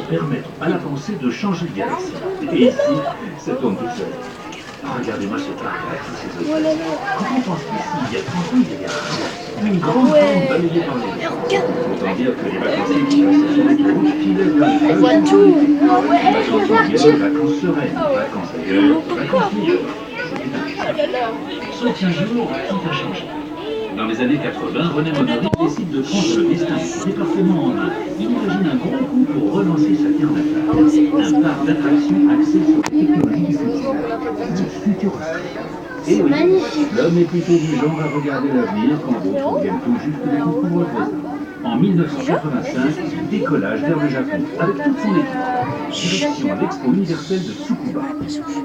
permettre à la pensée de changer de galaxie. Et ici, ça tourne tout seul. Regardez-moi ce parc avec tous ces objets. Quand on pense qu'ici, il y a 30 ans, il y avait une grande bande balayée par les gens. Autant dire que les vacanciers qui passaient sur les routes filaient vers les On voit tout. vacances indiennes, vacances sereines, vacances ailleurs, vacances meilleures. Sauf qu'un jour, tout a changé. Dans les années 80, René Monory décide de prendre le destin de son département en main. Il imagine un gros coup pour relancer sa terre natale. Un parc d'attractions axé sur les technologies du futur. Le Futuroscope. Et oui, l'homme est plutôt du genre à regarder l'avenir quand d'autres viennent tout juste de découvrir le présent. En 1985, décollage vers le Japon avec toute son équipe. Direction l'Expo universelle de Tsukuba.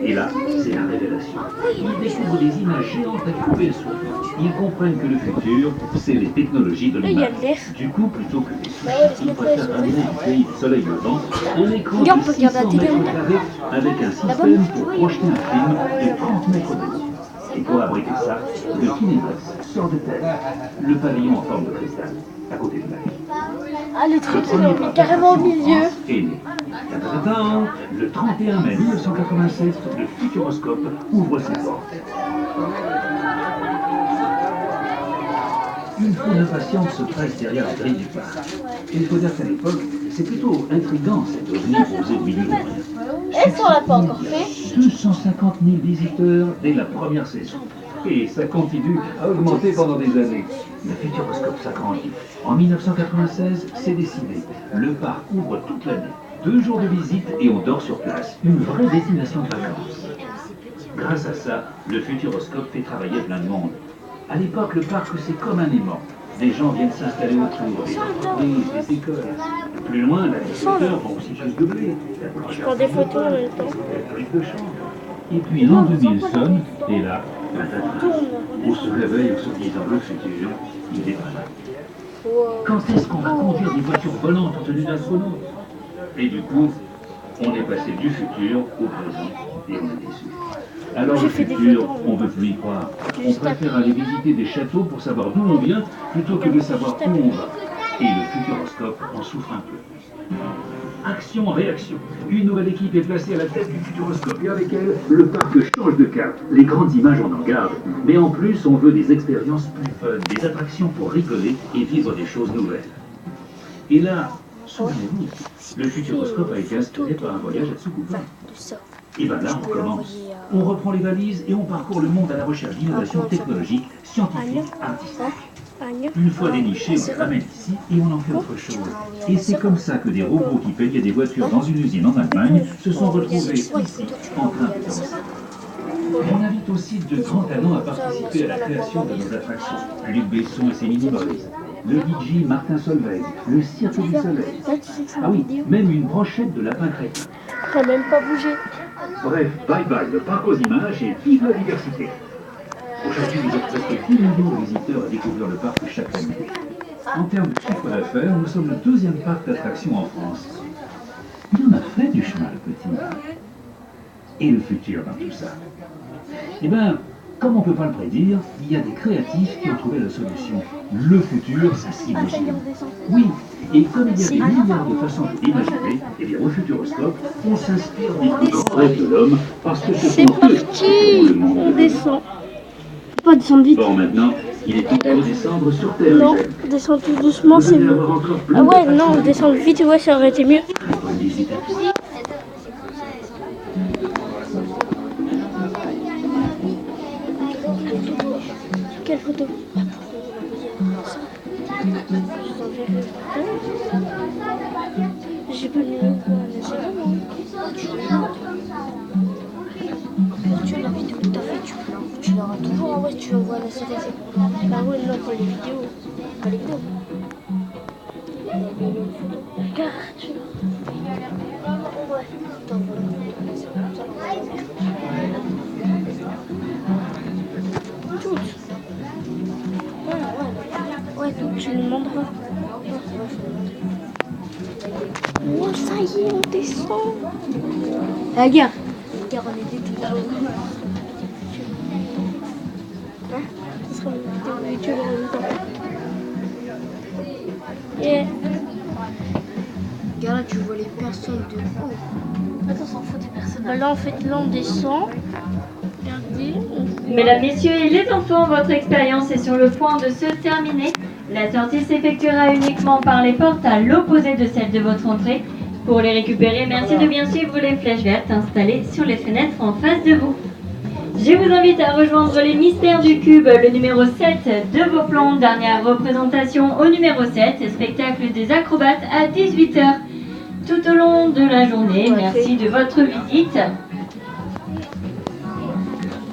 Et là, c'est la révélation. Ils découvrent des images géantes à couper le souffle. Ils comprennent que le futur, c'est les technologies de l'image. Du coup, plutôt que des sushis, ils préfèrent ramener du pays du soleil levant un écran de 600 mètres carrés avec un système pour projeter un film de 30 mètres dessus. Et pour abriter ça, le Kinémax sort de terre. Le pavillon en forme de cristal, à côté de la Ah, le truc, il est mis carrément au milieu. est né. Tadadadam, le 31 mai 1987, le Futuroscope ouvre ses portes. Une foule impatiente se presse derrière la grille du parc. Il faut dire qu'à l'époque, c'est plutôt intriguant cet ovni posé au milieu de rien. Et ça, on l'a pas encore fait. 250 000 visiteurs dès la première saison. Et ça continue à augmenter pendant des années. Le Futuroscope s'agrandit. En 1996, c'est décidé. Le parc ouvre toute l'année. 2 jours de visite et on dort sur place. Une vraie destination de vacances. Grâce à ça, le Futuroscope fait travailler plein de monde. À l'époque, le parc, c'est comme un aimant. Des gens viennent s'installer autour, des entreprises, des écoles. Plus loin, les visiteurs vont aussi juste de blé. Je prends des photos en même temps. De chambre. Et puis l'an 2000 sonne, et là, on se réveille en se disant le futur, il est pas là. Quand est-ce qu'on va conduire des voitures volantes en tenue d'astronaute? Et du coup, on est passé du futur au présent et on est déçu. Alors le futur, on ne veut plus y croire. On préfère aller visiter des châteaux pour savoir d'où on vient plutôt que de savoir où on va. Et le Futuroscope en souffre un peu. Action-réaction. Une nouvelle équipe est placée à la tête du Futuroscope et avec elle, le parc change de cap. Les grandes images, on en garde. Mais en plus, on veut des expériences plus fun, des attractions pour rigoler et vivre des choses nouvelles. Et là, souvenez-vous, le Futuroscope a été inspiré par un voyage à Tsukuba. Et bien là, on commence. On reprend les valises et on parcourt le monde à la recherche d'innovations technologiques, scientifiques, artistiques. Une fois déniché, on les ramène ici et on en fait autre chose. Et c'est comme ça que des robots qui peignaient des voitures dans une usine en Allemagne se sont retrouvés ici en train de danser. On invite aussi de grands talents à participer à la création de nos attractions. Luc Besson et ses mini-boys, le DJ Martin Solveig, le Cirque du Soleil. Ah oui, même une brochette de lapin crétin. Ça n'a même pas bougé. Bref, bye bye le parc aux images et vive la diversité. Aujourd'hui, vous êtes presque 10 millions de visiteurs à découvrir le parc chaque année. En termes de chiffre d'affaires, nous sommes le 2e parc d'attractions en France. Il en a fait du chemin, le petit. Et le futur dans tout ça? Eh bien, comme on ne peut pas le prédire, il y a des créatifs qui ont trouvé la solution. Le futur, ça s'imagine. Oui, et comme il y a des milliards de façons d'imaginer, eh bien, au Futuroscope, on s'inspire des plus grands rêves de l'homme parce que C'est parti. On descend. Pas descendre vite. Bon, maintenant, il est temps de redescendre sur Terre. Non, descendre tout doucement, c'est mieux. Ah ouais, non, descendre vite, ouais, ça aurait été mieux. Quelle photo? J'ai pas mis le point, mais c'est bon. Tu la vidéo que t'as fait, tu l'auras toujours. Ah ouais, tu envoies la série. Bah ouais, non, pas les vidéos. Pas les vidéos. Regarde, tu l'as. Ouais, t'envoies ouais, donc tu me demanderas. Oh, ça y est, on descend. Ah, regarde. Regarde, on était tout là-haut. Hein? Ce sera une vidéo YouTube en même temps. Yeah. Regarde là, tu vois les personnes de haut. Attends, on s'en fout des personnes. Bah là, en fait, là, on descend. Regardez. Mesdames, Messieurs et les enfants, votre expérience est sur le point de se terminer. La sortie s'effectuera uniquement par les portes à l'opposé de celle de votre entrée. Pour les récupérer, merci de bien suivre les flèches vertes installées sur les fenêtres en face de vous. Je vous invite à rejoindre les mystères du cube, le numéro 7 de vos plans. Dernière représentation au numéro 7, spectacle des acrobates à 18h. Tout au long de la journée, merci de votre visite.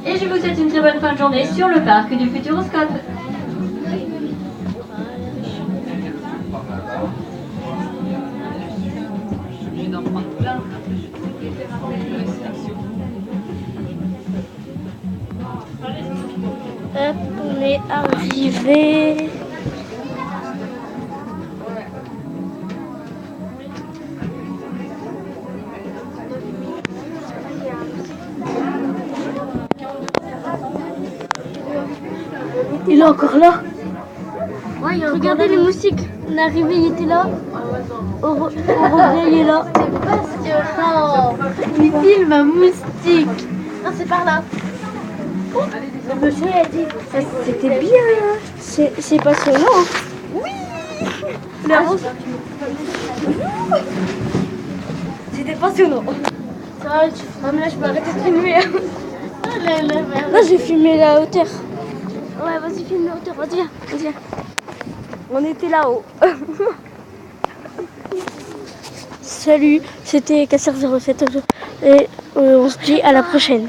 Et je vous souhaite une très bonne fin de journée sur le parc du Futuroscope. Hop, on est arrivé. Il est encore là. Ouais, regardez les moustiques. On est arrivé, il était là. Au regret, il est là. C'est passionnant. Il filme un moustique. Non, c'est par là. Le monsieur a dit. C'était bien. C'est passionnant. Oui. La rose. C'était passionnant. Ça va, mais là, je peux arrêter de filmer. Là, j'ai filmé la hauteur. Ouais, vas-y, filme la hauteur, vas-y, viens. On était là-haut. Salut, c'était Kasser07 et on se dit à la prochaine.